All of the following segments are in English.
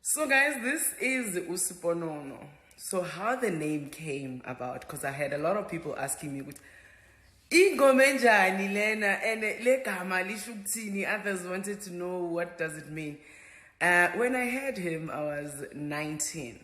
So guys, this is Usiponono. So how the name came about, because I had a lot of people asking me, Ingomenjani Lena and legama lishuktini, others wanted to know what does it mean. When I heard him, I was 19.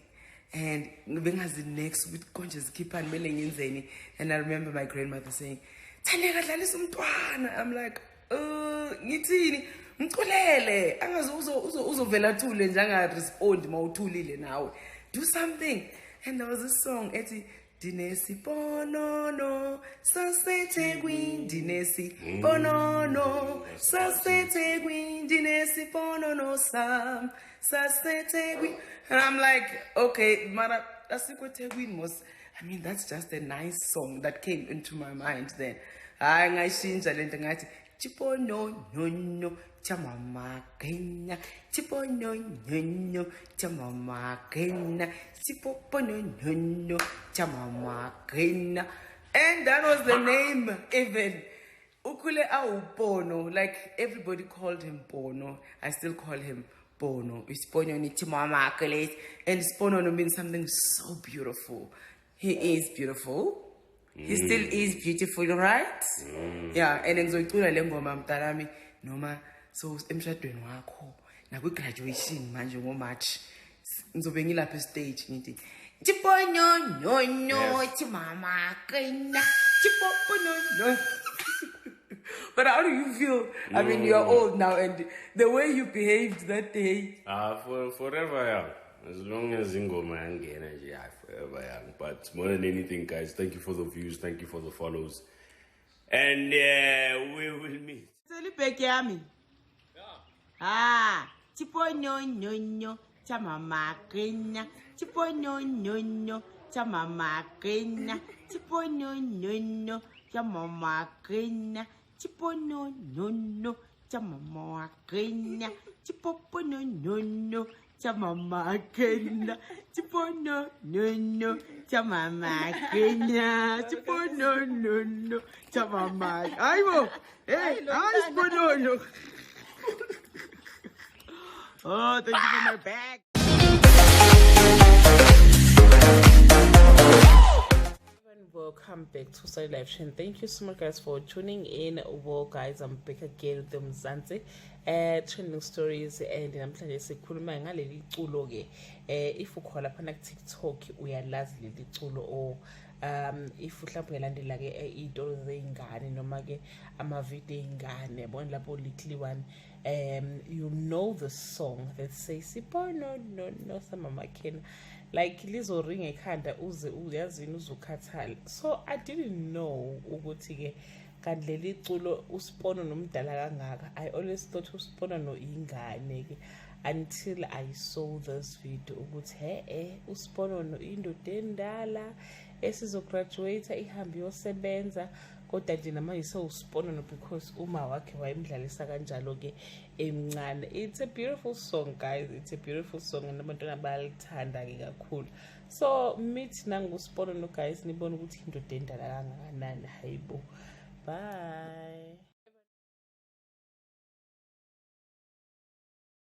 And the next with conscious keep on and I remember my grandmother saying, I'm like, ngithini mculele angaze uzovela thule njanga respond mawuthulile nawe, do something. And there was this song ethi dinesi ponono sasete queen dinesi ponono sasete queen dinesi ponono sam sasete queen. And I'm like, okay, mara asikwe queen was, I mean, that's just a nice song that came into my mind then. I ngayishintsha lento ngathi chipono no no chamama kenya chipono no no chamama kenya chipono no no chamama kenya. And that was the name. Even ukule au Bono, like everybody called him Bono, I still call him Bono. Ispono ni chimama kele, and Spono means something so beautiful. He is beautiful. He still is beautiful, right? Yeah, and ngizoyicula le ngoma mntanami noma so emshadweni wakho na ku graduation manje ngo March ngizobe ngilapha stage ngithi chiponyo no no chimama kena chipoponyo no. But how do you feel? I mean, you're old now, and the way you behaved that day. Forever young. As long as Ingoma Angena, yeah, forever young. But more than anything, guys, thank you for the views, thank you for the follows. And we will meet. Chiponyo nyonyo chamama kenya chiponyo nyonyo chamama kenya chiponyo nyonyo chamama kenya chiponyo nyonyo chamama kenya chipoponyo nyonyo chamama kenya chiponyo nyonyo chamama kenya chiponyo nyonyo chamama aibo chiponyo. Oh, thank you for my bag. Welcome back to Study Live Chain. Thank you so much, guys, for tuning in. Well, guys, I'm back again with the Mzansi trending stories, and I'm planning to sikhuluma ngaleli culo ke. If ukhola phana ku TikTok uyalazi leli culo, or if mhlawumbe uyalandela ke izitolo zeingane noma ke ama video eingane yabona lapho Little One, you know the song that says Sipono no no samama kena, like lizo ring ekhanda uze uyazini uzukhathala. So I didn't know ukuthi ke kanti leli culo uSipono nomdala kangaka. I always thought uSipono no ingane ke until I saw this video ukuthi uSipono no indoda endala esizograduate ihambe yosebenza, kodwa nje namanje uSipono because uma wakhe wayemdlalisa kanjalo ke emncane. It's a beautiful song, guys. It's a beautiful song, and abantwana bayalithanda ke kakhulu. So meet nanguSipono, guys, nibone ukuthi indoda endala kangakanani. Hayibo, bye.